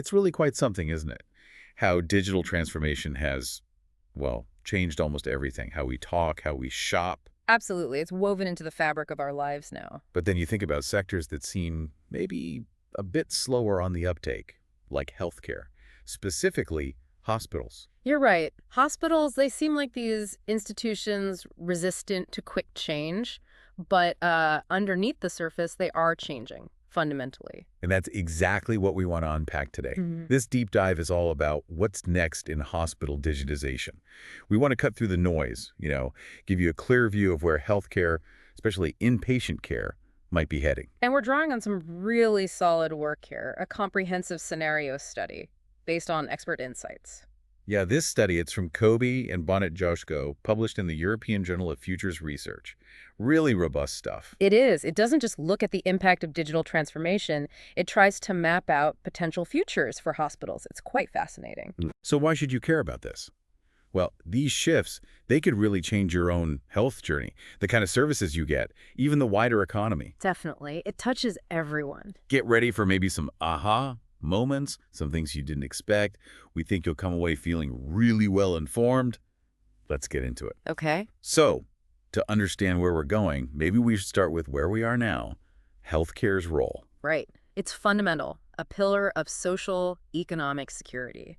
It's really quite something, isn't it? How digital transformation has, well, changed almost everything. How we talk, how we shop. Absolutely. It's woven into the fabric of our lives now. But then you think about sectors that seem maybe a bit slower on the uptake, like healthcare, specifically hospitals. You're right. Hospitals, they seem like these institutions resistant to quick change, but underneath the surface, they are changing fundamentally. And that's exactly what we want to unpack today. Mhm. This deep dive is all about what's next in hospital digitization. We want to cut through the noise, give you a clear view of where healthcare, especially inpatient care, might be heading. And we're drawing on some really solid work here, a comprehensive scenario study based on expert insights. Yeah, this study, it's from Koebe and Bohnet-Joschko, published in the European Journal of Futures Research. Really robust stuff. It is. It doesn't just look at the impact of digital transformation. It tries to map out potential futures for hospitals. It's quite fascinating. So why should you care about this? Well, these shifts, they could really change your own health journey, the kind of services you get, even the wider economy. Definitely. It touches everyone. Get ready for maybe some aha moments, some things you didn't expect. We think you'll come away feeling really well informed. Let's get into it. Okay. So, to understand where we're going, maybe we should start with where we are now, healthcare's role. Right. It's fundamental, a pillar of social, economic security.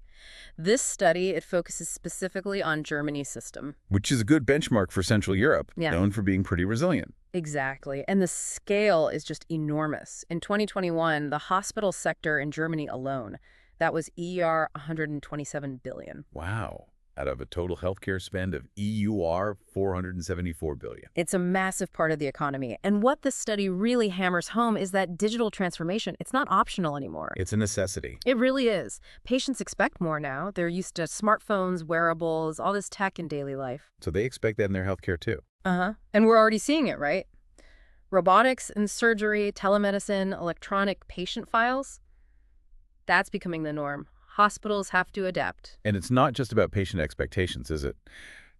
This study, it focuses specifically on Germany's system. Which is a good benchmark for Central Europe, Yeah. known for being pretty resilient. Exactly. And the scale is just enormous. In 2021, the hospital sector in Germany alone, that was EUR 127 billion. Wow. Out of a total healthcare spend of EUR 474 billion. It's a massive part of the economy. And what this study really hammers home is that digital transformation, it's not optional anymore. It's a necessity. It really is. Patients expect more now. They're used to smartphones, wearables, all this tech in daily life. So they expect that in their healthcare too. Uh-huh. And we're already seeing it, right? Robotics in surgery, telemedicine, electronic patient files, that's becoming the norm. Hospitals have to adapt. And it's not just about patient expectations, is it?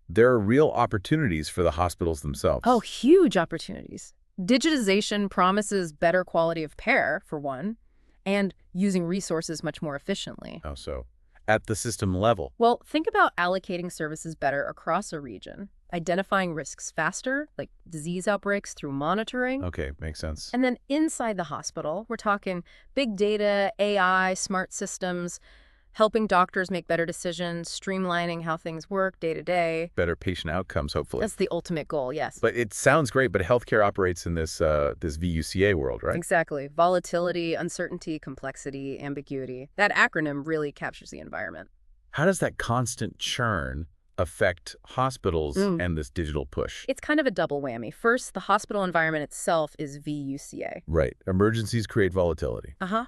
There are real opportunities for the hospitals themselves. Oh, huge opportunities. Digitization promises better quality of care, for one, and using resources much more efficiently. How so? At the system level. Well, think about allocating services better across a region, identifying risks faster, like disease outbreaks through monitoring. Okay, makes sense. And then inside the hospital, we're talking big data, AI, smart systems, helping doctors make better decisions, streamlining how things work day to day. Better patient outcomes, hopefully. That's the ultimate goal, yes. But it sounds great, but healthcare operates in this VUCA world, right? Exactly. Volatility, uncertainty, complexity, ambiguity. That acronym really captures the environment. How does that constant churn affect hospitals and this digital push? It's kind of a double whammy. First, the hospital environment itself is VUCA. Right. Emergencies create volatility. Uh-huh.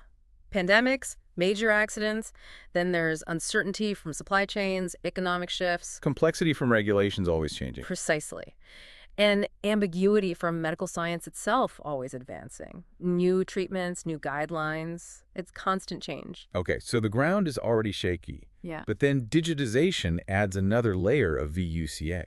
Pandemics, major accidents, then there's uncertainty from supply chains, economic shifts. Complexity from regulations always changing. Precisely. And ambiguity from medical science itself always advancing. New treatments, new guidelines. It's constant change. Okay, so the ground is already shaky. Yeah. But then digitization adds another layer of VUCA.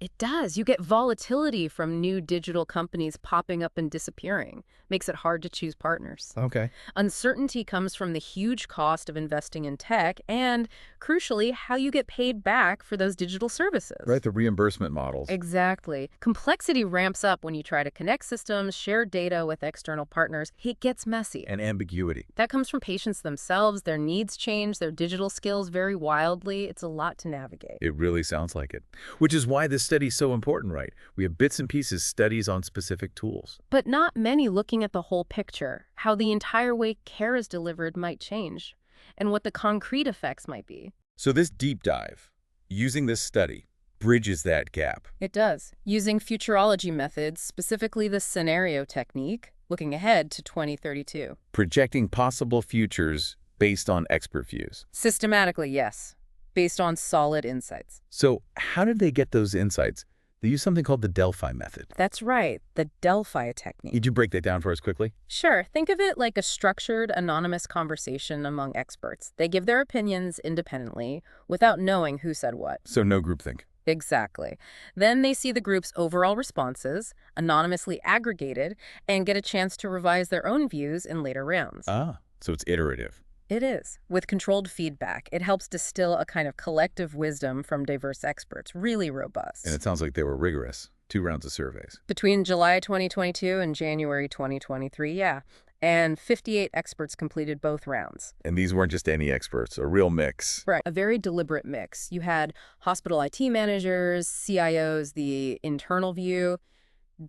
It does. You get volatility from new digital companies popping up and disappearing. Makes it hard to choose partners. Okay. Uncertainty comes from the huge cost of investing in tech and, crucially, how you get paid back for those digital services. Right, the reimbursement models. Exactly. Complexity ramps up when you try to connect systems, share data with external partners. It gets messy. And ambiguity. That comes from patients themselves. Their needs change. Their digital skills vary wildly. It's a lot to navigate. It really sounds like it. Which is why this study is so important, right? We have bits and pieces, studies on specific tools. But not many looking at the whole picture, how the entire way care is delivered might change, and what the concrete effects might be. So this deep dive, using this study, bridges that gap. It does. Using futurology methods, specifically the scenario technique, looking ahead to 2032. Projecting possible futures based on expert views. Systematically, yes. Based on solid insights. So how did they get those insights? They use something called the Delphi method. That's right, the Delphi technique. Could you break that down for us quickly? Sure. Think of it like a structured, anonymous conversation among experts. They give their opinions independently without knowing who said what. So no groupthink. Exactly. Then they see the group's overall responses, anonymously aggregated, and get a chance to revise their own views in later rounds. Ah, so it's iterative. It is. With controlled feedback, it helps distill a kind of collective wisdom from diverse experts. Really And robust. it sounds like they were rigorous. 2 rounds of surveys. Between July 2022 and January 2023, yeah. And 58 experts completed both rounds. And these weren't just any experts, a real mix. Right. A very deliberate mix. You had hospital IT managers, CIOs, the internal view,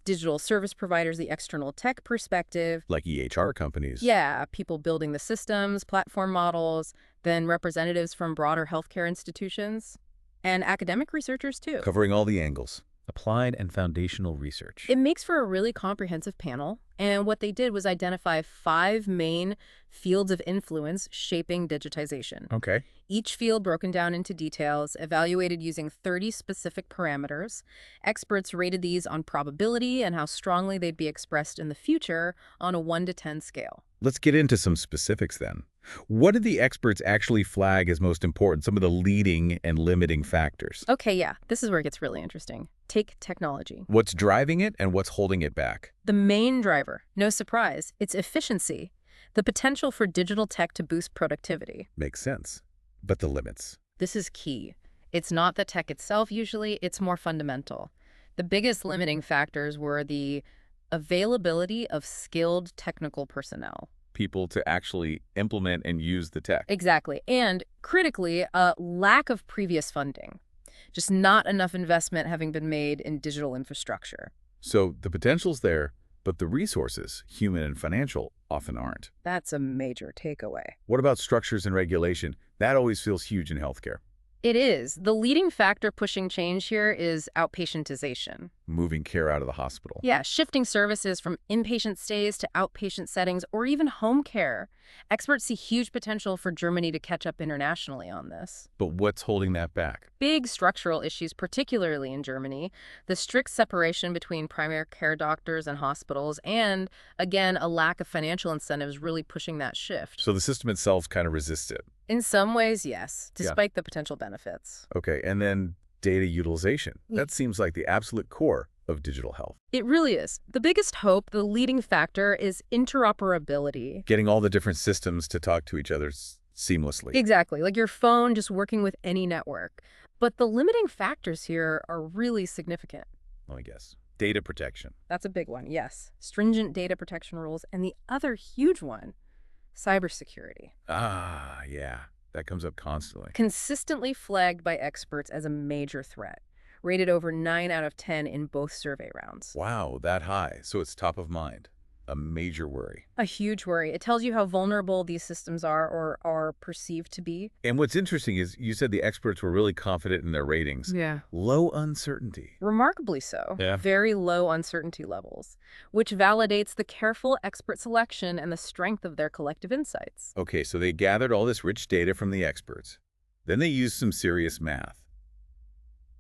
digital service providers, the external tech perspective. Like EHR companies. Yeah, people building the systems, platform models, then representatives from broader healthcare institutions, and academic researchers too. Covering all the angles. Applied and foundational research. It makes for a really comprehensive panel, and what they did was identify 5 main fields of influence shaping digitization. Okay. Each field broken down into details, evaluated using 30 specific parameters. Experts rated these on probability and how strongly they'd be expressed in the future on a 1 to 10 scale. Let's get into some specifics then. What did the experts actually flag as most important, some of the leading and limiting factors? Okay, yeah, this is where it gets really interesting. Take technology. What's driving it and what's holding it back? The main driver, no surprise, it's efficiency, the potential for digital tech to boost productivity. Makes sense. But the limits. This is key. It's not the tech itself usually, it's more fundamental. The biggest limiting factors were the availability of skilled technical personnel. People to actually implement and use the tech. Exactly. And critically, a lack of previous funding. Just not enough investment having been made in digital infrastructure. So the potential's there, but the resources, human and financial, often aren't. That's a major takeaway. What about structures and regulation? That always feels huge in healthcare. It is. The leading factor pushing change here is outpatientization. Moving care out of the hospital. Yeah, shifting services from inpatient stays to outpatient settings or even home care. Experts see huge potential for Germany to catch up internationally on this. But what's holding that back? Big structural issues, particularly in Germany, the strict separation between primary care doctors and hospitals, and, again, a lack of financial incentives really pushing that shift. So the system itself kind of resists it. In some ways, yes, despite the potential benefits. Okay, and then data utilization. That seems like the absolute core of digital health. It really is. The biggest hope, the leading factor, is interoperability. Getting all the different systems to talk to each other seamlessly. Exactly, like your phone just working with any network. But the limiting factors here are really significant. I guess. Data protection. That's a big one, yes. Stringent data protection rules. And the other huge one, cybersecurity. Ah, yeah. That comes up constantly. Consistently flagged by experts as a major threat. Rated over 9 out of 10 in both survey rounds. Wow, that high. So it's top of mind. A major worry. A huge worry. It tells you how vulnerable these systems are or are perceived to be. And what's interesting is you said the experts were really confident in their ratings. Yeah. Low uncertainty. Remarkably so. Yeah. Very low uncertainty levels, which validates the careful expert selection and the strength of their collective insights. Okay, so they gathered all this rich data from the experts. Then they used some serious math.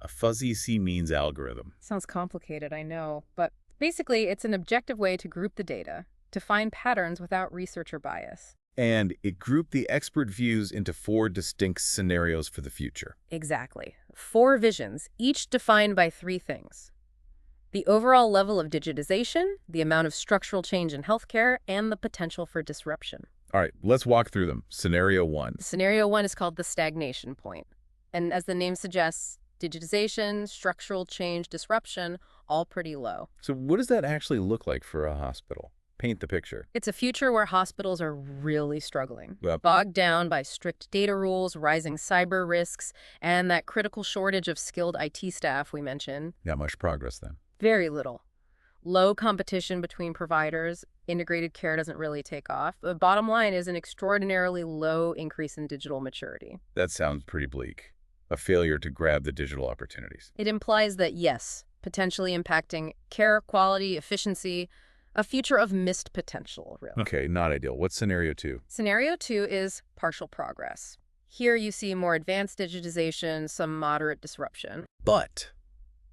A fuzzy C-means algorithm. Sounds complicated, I know, but basically it's an objective way to group the data, to find patterns without researcher bias. And it grouped the expert views into 4 distinct scenarios for the future. Exactly. 4 visions, each defined by 3 things. The overall level of digitization, the amount of structural change in healthcare, and the potential for disruption. All right, let's walk through them. Scenario 1. Scenario 1 is called the stagnation point. And as the name suggests, digitization, structural change, disruption, all pretty low. So what does that actually look like for a hospital? Paint the picture. It's a future where hospitals are really struggling, Yep. bogged down by strict data rules, rising cyber risks, and that critical shortage of skilled IT staff we mentioned. Not much progress then. Very little. Low competition between providers, integrated care doesn't really take off. The bottom line is an extraordinarily low increase in digital maturity. That sounds pretty bleak. A failure to grab the digital opportunities. It implies that, yes, potentially impacting care quality, efficiency, a future of missed potential, really. Okay, not ideal. What's scenario 2? Scenario 2 is partial progress. Here you see more advanced digitization, some moderate disruption. But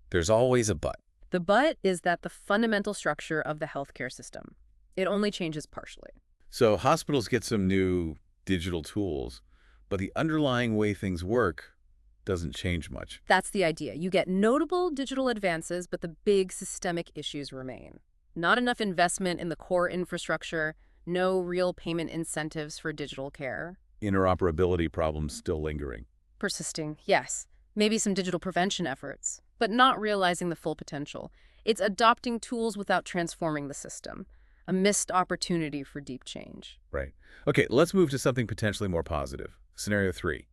there's always a but. The but is that the fundamental structure of the healthcare system, it only changes partially. So hospitals get some new digital tools, but the underlying way things work doesn't change much. That's the idea. You get notable digital advances, but the big systemic issues remain. Not enough investment in the core infrastructure, no real payment incentives for digital care. Interoperability problems still lingering. Persisting, yes. Maybe some digital prevention efforts, but not realizing the full potential. It's adopting tools without transforming the system. A missed opportunity for deep change. Right. Okay, let's move to something potentially more positive. Scenario 3,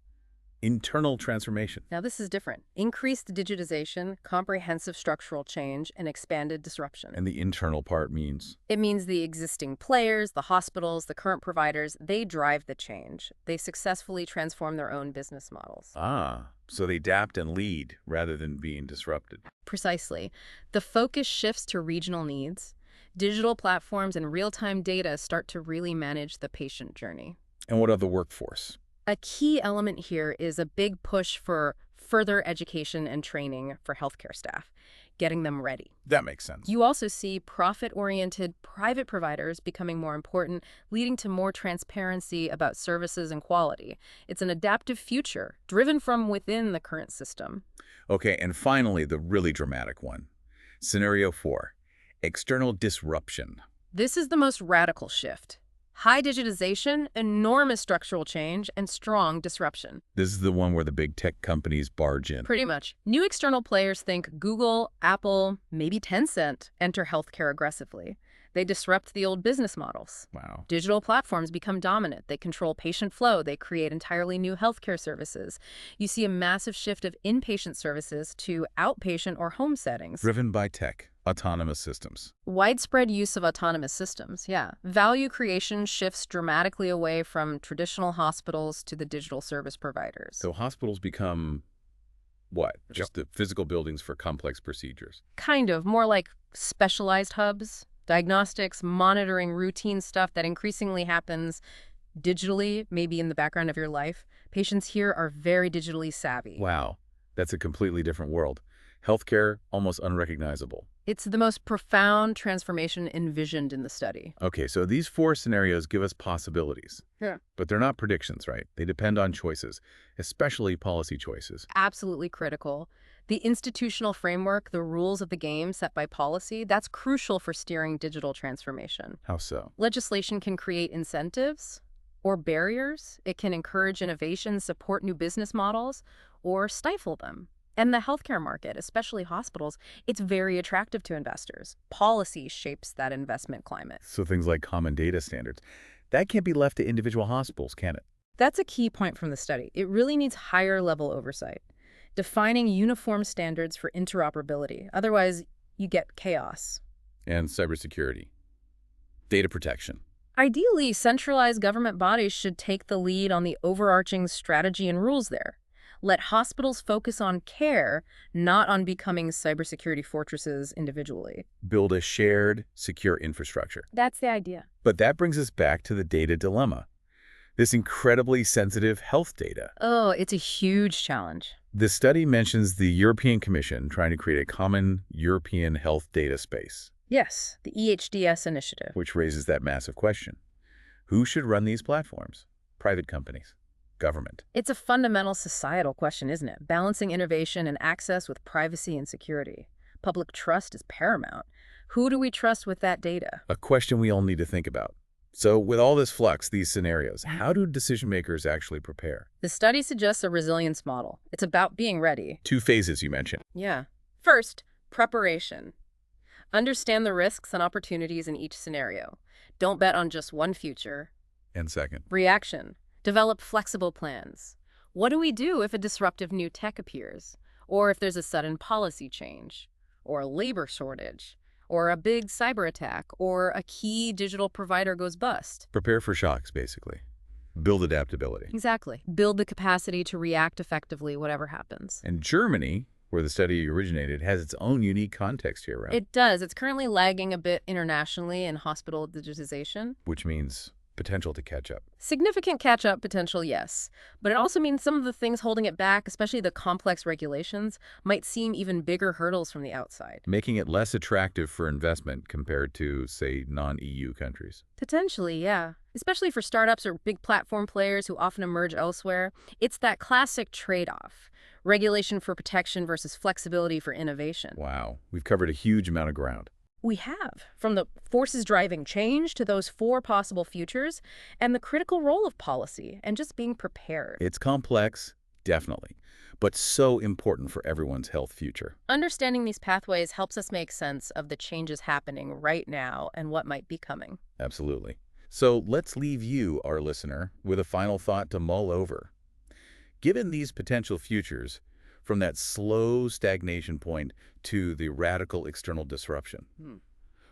internal transformation. Now this is different. Increased digitization, comprehensive structural change, and expanded disruption. And the internal part means? It means the existing players, the hospitals, the current providers, they drive the change. They successfully transform their own business models. Ah, so they adapt and lead rather than being disrupted. Precisely. The focus shifts to regional needs. Digital platforms and real-time data start to really manage the patient journey. And what of the workforce? A key element here is a big push for further education and training for healthcare staff, getting them ready. That makes sense. You also see profit-oriented private providers becoming more important, leading to more transparency about services and quality. It's an adaptive future, driven from within the current system. Okay, and finally, the really dramatic one. Scenario 4, external disruption. This is the most radical shift. High digitization, enormous structural change, and strong disruption. This is the one where the big tech companies barge in. Pretty much. New external players think Google, Apple, maybe Tencent enter healthcare aggressively. They disrupt the old business models. Wow. Digital platforms become dominant. They control patient flow. They create entirely new healthcare services. You see a massive shift of inpatient services to outpatient or home settings. Driven by tech, autonomous systems. Widespread use of autonomous systems, yeah. Value creation shifts dramatically away from traditional hospitals to the digital service providers. So hospitals become what? Just the physical buildings for complex procedures. Kind of, more like specialized hubs, diagnostics, monitoring routine stuff that increasingly happens digitally, maybe in the background of your life. Patients here are very digitally savvy. Wow, that's a completely different world. Healthcare, almost unrecognizable. It's the most profound transformation envisioned in the study. Okay, so these 4 scenarios give us possibilities. Yeah. But they're not predictions, right? They depend on choices, especially policy choices. Absolutely critical. The institutional framework, the rules of the game set by policy, that's crucial for steering digital transformation. How so? Legislation can create incentives or barriers. It can encourage innovation, support new business models, or stifle them. And the healthcare market, especially hospitals, it's very attractive to investors. Policy shapes that investment climate. So things like common data standards, that can't be left to individual hospitals, can it? That's a key point from the study. It really needs higher level oversight, defining uniform standards for interoperability. Otherwise, you get chaos. And cybersecurity, data protection. Ideally, centralized government bodies should take the lead on the overarching strategy and rules there. Let hospitals focus on care, not on becoming cybersecurity fortresses individually. Build a shared, secure infrastructure. That's the idea. But that brings us back to the data dilemma. This incredibly sensitive health data. Oh, it's a huge challenge. The study mentions the European Commission trying to create a common European health data space. Yes, the EHDS initiative. Which raises that massive question. Who should run these platforms? Private companies? Government? It's a fundamental societal question, isn't it? Balancing innovation and access with privacy and security. Public trust is paramount. Who do we trust with that data? A question we all need to think about. So with all this flux, these scenarios, how do decision makers actually prepare? The study suggests a resilience model. It's about being ready. 2 phases you mentioned. Yeah. First, preparation. Understand the risks and opportunities in each scenario. Don't bet on just one future. And second, Reaction. Develop flexible plans. What do we do if a disruptive new tech appears? Or if there's a sudden policy change? Or a labor shortage? Or a big cyber attack? Or a key digital provider goes bust? prepare for shocks, basically. Build adaptability. Exactly. Build the capacity to react effectively, whatever happens. And Germany, where the study originated, has its own unique context here, right? It does. It's currently lagging a bit internationally in hospital digitization. Which means potential to catch up. Significant catch-up potential, yes. But it also means some of the things holding it back, especially the complex regulations, might seem even bigger hurdles from the outside. Making it less attractive for investment compared to, say, non-EU countries. Potentially, yeah. Especially for startups or big platform players who often emerge elsewhere. It's that classic trade-off. Regulation for protection versus flexibility for innovation. Wow, we've covered a huge amount of ground. We have, from the forces driving change to those four possible futures, and the critical role of policy and just being prepared. It's complex, definitely, but so important for everyone's health future. Understanding these pathways helps us make sense of the changes happening right now and what might be coming. Absolutely. So let's leave you, our listener, with a final thought to mull over. Given these potential futures, from that slow stagnation point to the radical external disruption,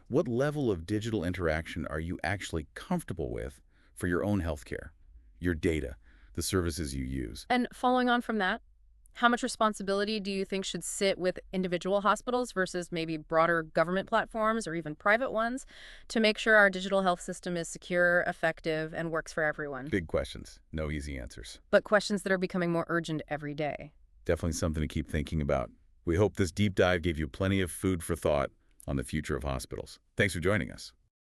what level of digital interaction are you actually comfortable with for your own healthcare, your data, the services you use? And following on from that, how much responsibility do you think should sit with individual hospitals versus maybe broader government platforms or even private ones to make sure our digital health system is secure, effective, and works for everyone? Big questions, no easy answers. But questions that are becoming more urgent every day. Definitely something to keep thinking about. We hope this deep dive gave you plenty of food for thought on the future of hospitals. Thanks for joining us.